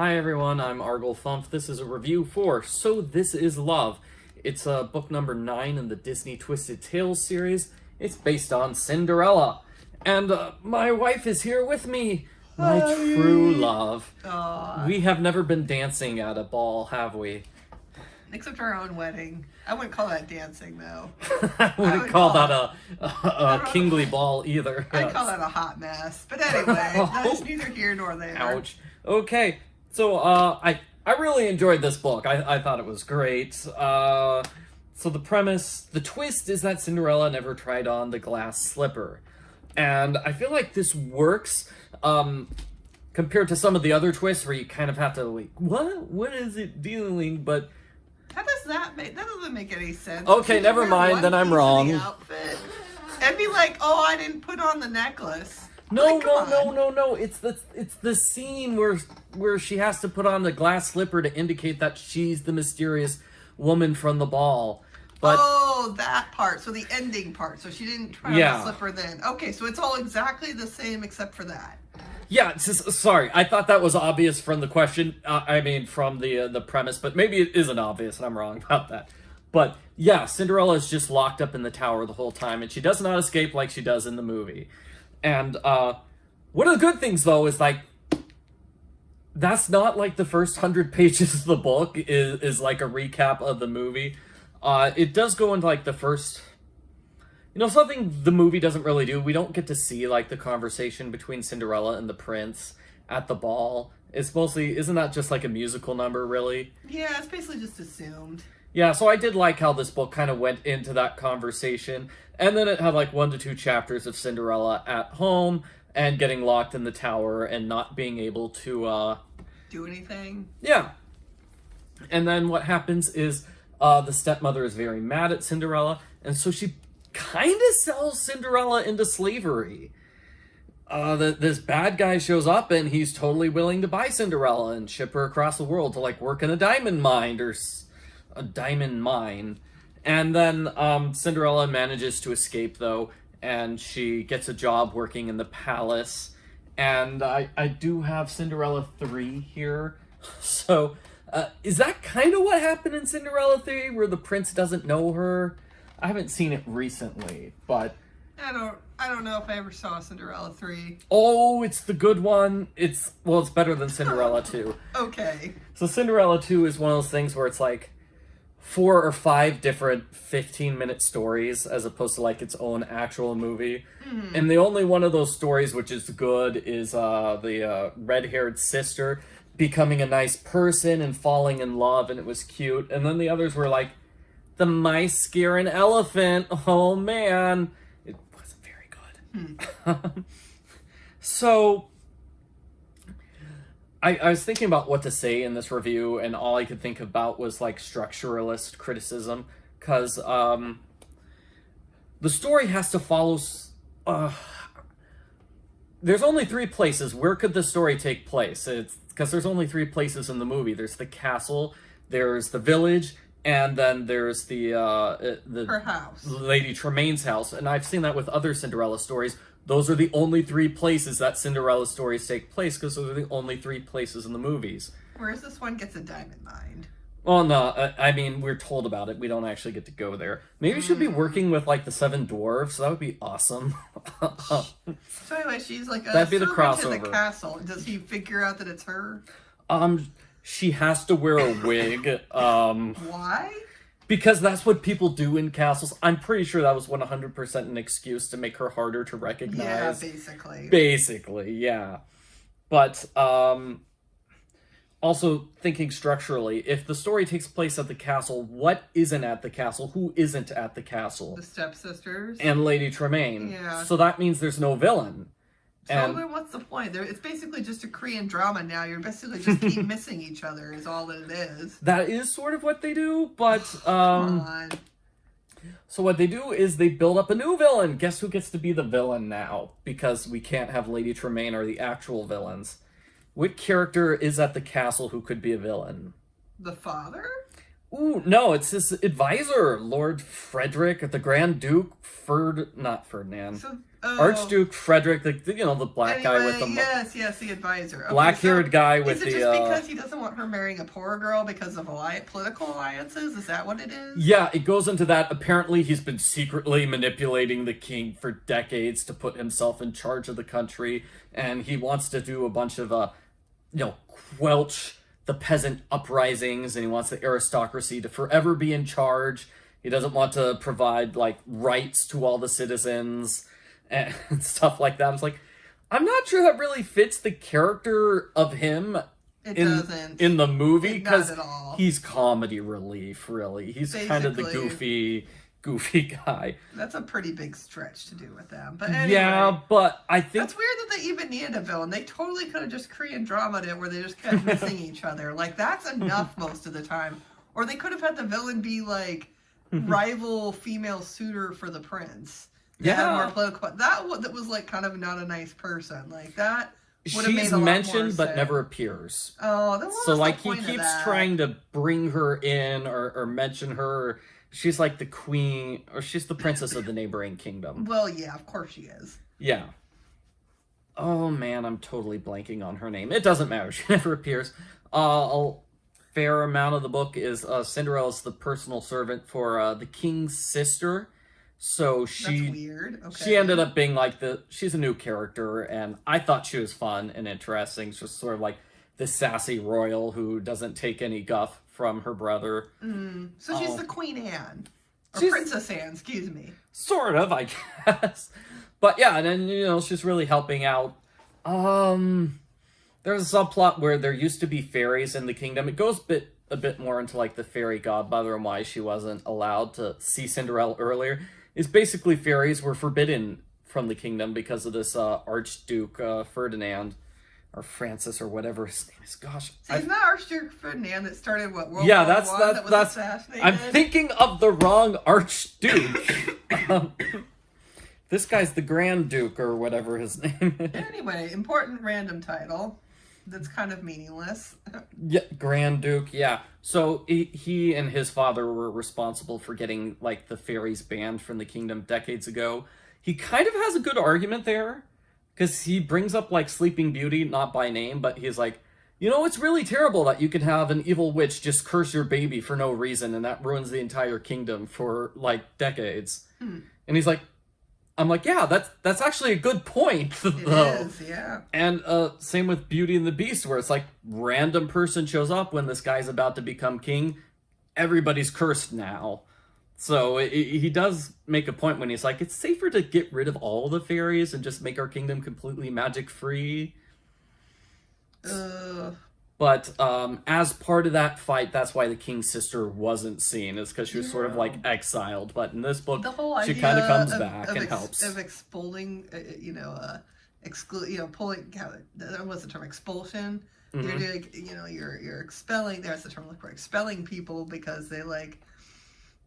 Hi everyone, I'm Arglefumph. This is a review for So This Is Love. It's book number 9 in the Disney Twisted Tales series. It's based on Cinderella. And my wife is here with me, my true love. Aww. We have never been dancing at a ball, have we? Except our own wedding. I wouldn't call that dancing, though. I wouldn't call that a kingly ball either. I'd call that a hot mess. But anyway, that's neither here nor there. Ouch. Okay, so I really enjoyed this book. I thought it was great. So the premise, the twist is that Cinderella never tried on the glass slipper. And I feel like this works compared to some of the other twists where you kind of have to like, what is it doing? But how does that make? That doesn't make any sense. Okay, never mind. Then I'm wrong. And be like, oh, I didn't put on the necklace. No. Like, It's the scene where she has to put on the glass slipper to indicate that she's the mysterious woman from the ball. But that part. So the ending part. So she didn't try on the slipper then. Okay, so it's all exactly the same except for that. Yeah, sorry. I thought that was obvious from the question. From the premise, but maybe it isn't obvious, and I'm wrong about that. But yeah, Cinderella is just locked up in the tower the whole time, and she does not escape like she does in the movie. And one of the good things, though, is like that's not like the first 100 pages of the book is like a recap of the movie. It does go into like the first. Something the movie doesn't really do. We don't get to see, like, the conversation between Cinderella and the prince at the ball. It's mostly, isn't that just, like, a musical number, really? Yeah, it's basically just assumed. Yeah, so I did like how this book kind of went into that conversation. And then it had, like, 1 to 2 chapters of Cinderella at home and getting locked in the tower and not being able to, do anything? Yeah. And then what happens is the stepmother is very mad at Cinderella, and so she kind of sells Cinderella into slavery. This bad guy shows up and he's totally willing to buy Cinderella and ship her across the world to like work in a diamond mine And then Cinderella manages to escape though, and she gets a job working in the palace. And I do have Cinderella 3 here. So is that kind of what happened in Cinderella 3 where the prince doesn't know her? I haven't seen it recently, but I don't know if I ever saw Cinderella 3. Oh, it's the good one. It's better than Cinderella 2. Okay. So Cinderella 2 is one of those things where it's like 4 or 5 different 15-minute stories as opposed to like its own actual movie. Mm. And the only one of those stories which is good is the red-haired sister becoming a nice person and falling in love, and it was cute. And then the others were like the mice scare an elephant. Oh man, it wasn't very good. So I was thinking about what to say in this review, and all I could think about was like structuralist criticism, because the story has to follow. There's only 3 places. Where could the story take place? It's because there's only 3 places in the movie. There's the castle, there's the village, and then there's her house, Lady Tremaine's house. And I've seen that with other Cinderella stories. Those are the only 3 places that Cinderella stories take place, because those are the only 3 places in the movies. Whereas this one gets a diamond mine. Well, no, we're told about it. We don't actually get to go there. Maybe she'll be working with, like, the 7 dwarves. That would be awesome. So anyway, she's like a That'd be the crossover. To the castle. Does he figure out that it's her? She has to wear a wig. Why? Because that's what people do in castles. I'm pretty sure that was 100% an excuse to make her harder to recognize. Yeah, basically. Basically, yeah. But, also thinking structurally, if the story takes place at the castle, what isn't at the castle? Who isn't at the castle? The stepsisters. And Lady Tremaine. Yeah. So that means there's no villain. So then what's the point? It's basically just a Korean drama now. You're basically just keep missing each other is all that it is. That is sort of what they do, but Come on. So what they do is they build up a new villain. Guess who gets to be the villain now? Because we can't have Lady Tremaine or the actual villains. What character is at the castle who could be a villain? The father? Ooh, no, it's his advisor, Lord Frederick, the Grand Duke not Ferdinand. So, Archduke Frederick, the black guy with the yes, the advisor. Okay, black-haired guy with is it just because he doesn't want her marrying a poor girl because of political alliances? Is that what it is? Yeah, it goes into that. Apparently, he's been secretly manipulating the king for decades to put himself in charge of the country, and he wants to do a bunch of, quelch the peasant uprisings, and he wants the aristocracy to forever be in charge. He doesn't want to provide, like, rights to all the citizens and stuff like that. It's like, I'm not sure that really fits the character of him in the movie, because he's comedy relief, really. He's basically kind of the goofy guy. That's a pretty big stretch to do with them. But anyway, yeah, but I think that's weird that they even needed a villain. They totally could have just Korean dramaed it where they just kept missing each other. Like, that's enough most of the time. Or they could have had the villain be like rival female suitor for the prince. Yeah, more political. That was like kind of not a nice person. Like, that would have made a lot mentioned more but sense. never appears. Oh, then so like he keeps trying to bring her in or mention her. She's like the queen, or she's the princess of the neighboring kingdom. Well, yeah, of course she is. Yeah. Oh man, I'm totally blanking on her name. It doesn't matter. She never appears. A fair amount of the book is Cinderella's the personal servant for the king's sister. So That's weird. Okay. She ended up being like she's a new character, and I thought she was fun and interesting. She's just sort of like the sassy royal who doesn't take any guff from her brother. So she's the Queen Anne. Or Princess Anne, excuse me. Sort of, I guess. But yeah, and then, she's really helping out. There's a subplot where there used to be fairies in the kingdom. It goes a bit more into like the fairy godmother and why she wasn't allowed to see Cinderella earlier. Is basically fairies were forbidden from the kingdom because of this Archduke Ferdinand. Or Francis, or whatever his name is. Gosh, isn't that Archduke Ferdinand that started World War I? that was assassinated? I'm thinking of the wrong Archduke. This guy's the Grand Duke, or whatever his name is. Anyway, important random title that's kind of meaningless. Yeah, Grand Duke. Yeah. So he and his father were responsible for getting like the fairies banned from the kingdom decades ago. He kind of has a good argument there. Because he brings up, like, Sleeping Beauty, not by name, but he's like, it's really terrible that you can have an evil witch just curse your baby for no reason, and that ruins the entire kingdom for, like, decades. And he's like, I'm like, yeah, that's actually a good point, though. It is, yeah. And same with Beauty and the Beast, where it's like, random person shows up when this guy's about to become king, everybody's cursed now. So he does make a point when he's like, it's safer to get rid of all the fairies and just make our kingdom completely magic-free. But as part of that fight, that's why the king's sister wasn't seen. It's because she was sort of like exiled. But in this book, she kind of comes back and helps. Of expulling, pulling, what's the term, expulsion? You're doing, you're expelling, there's the term for expelling people because they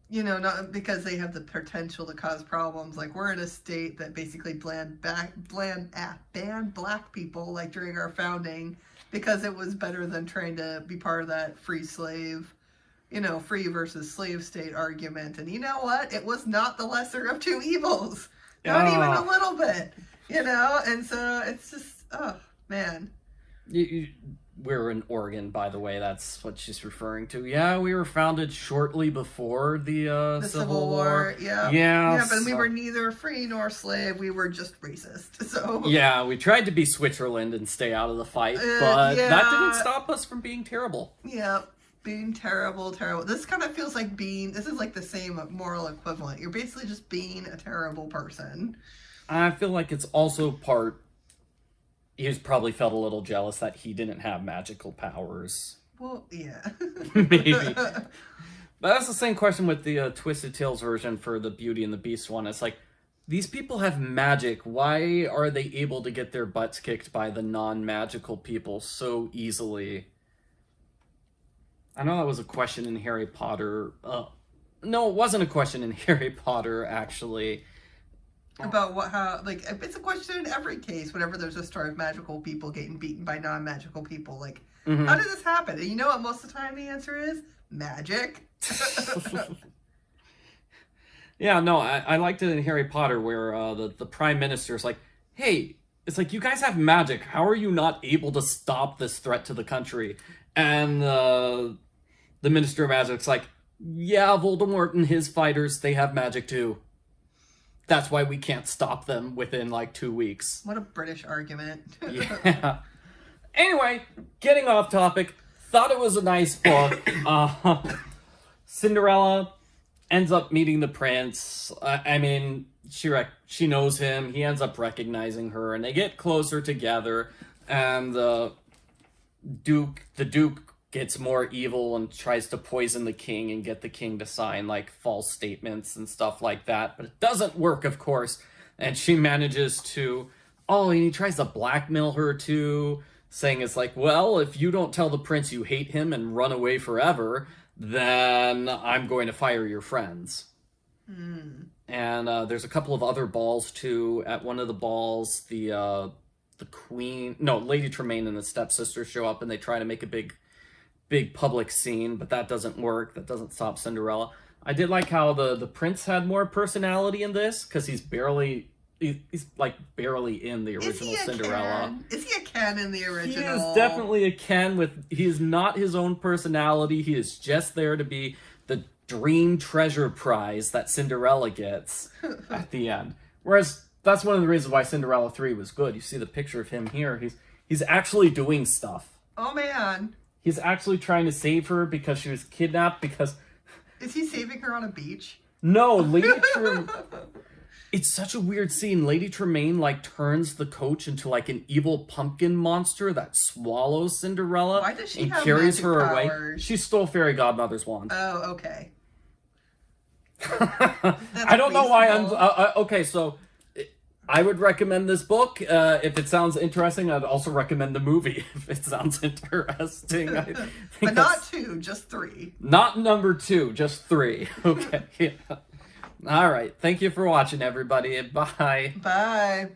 not because they have the potential to cause problems. Like, we're in a state that basically banned black people, like, during our founding, because it was better than trying to be part of that free versus slave state argument. And you know what? It was not the lesser of two evils. Not even a little bit. And so it's just, oh, man. We're in Oregon, by the way. That's what she's referring to. Yeah, we were founded shortly before the Civil War. Yeah, but we were neither free nor slave. We were just racist. So yeah, we tried to be Switzerland and stay out of the fight, but that didn't stop us from being terrible. Yeah, being terrible. This kind of feels like this is like the same moral equivalent. You're basically just being a terrible person. I feel like it's also part... He's probably felt a little jealous that he didn't have magical powers. Well, yeah. Maybe. But that's the same question with the Twisted Tales version for the Beauty and the Beast one. It's like, these people have magic. Why are they able to get their butts kicked by the non-magical people so easily? I know that was a question in Harry Potter. No, it wasn't a question in Harry Potter, actually. About it's a question in every case whenever there's a story of magical people getting beaten by non-magical people. Like, Mm-hmm. How did this happen? And you know what most of the time the answer is? Magic. Yeah, no, I liked it in Harry Potter where the Prime Minister's like, hey, it's like, you guys have magic. How are you not able to stop this threat to the country? And the Minister of Magic's like, yeah, Voldemort and his fighters, they have magic too. That's why we can't stop them within like 2 weeks. What a British argument. Yeah. Anyway, getting off topic, thought it was a nice book. Cinderella ends up meeting the prince. I mean, she knows him. He ends up recognizing her, and they get closer together. And the Duke gets more evil and tries to poison the king and get the king to sign like false statements and stuff like that. But it doesn't work, of course. And she manages to. Oh, and he tries to blackmail her too, saying it's like, well, if you don't tell the prince you hate him and run away forever, then I'm going to fire your friends. And there's a couple of other balls too. At one of the balls, the Lady Tremaine and the stepsister show up and they try to make a big public scene, but that doesn't work. That doesn't stop Cinderella. I did like how the prince had more personality in this, because he's like barely in the original Cinderella. Is he a Ken in the original? He is definitely a Ken he is not his own personality. He is just there to be the dream treasure prize that Cinderella gets at the end. Whereas that's one of the reasons why Cinderella 3 was good. You see the picture of him here. He's actually doing stuff. Oh man. He's actually trying to save her because she was kidnapped Is he saving her on a beach? No, it's such a weird scene. Lady Tremaine like turns the coach into like an evil pumpkin monster that swallows Cinderella. Why does she and have carries magic her powers? away. She stole Fairy Godmother's wand. Oh, okay. I don't know why I'm okay. So I would recommend this book if it sounds interesting. I'd also recommend the movie if it sounds interesting. But not 2, just 3. Not number 2, just 3. Okay. Yeah. All right. Thank you for watching, everybody. Bye. Bye.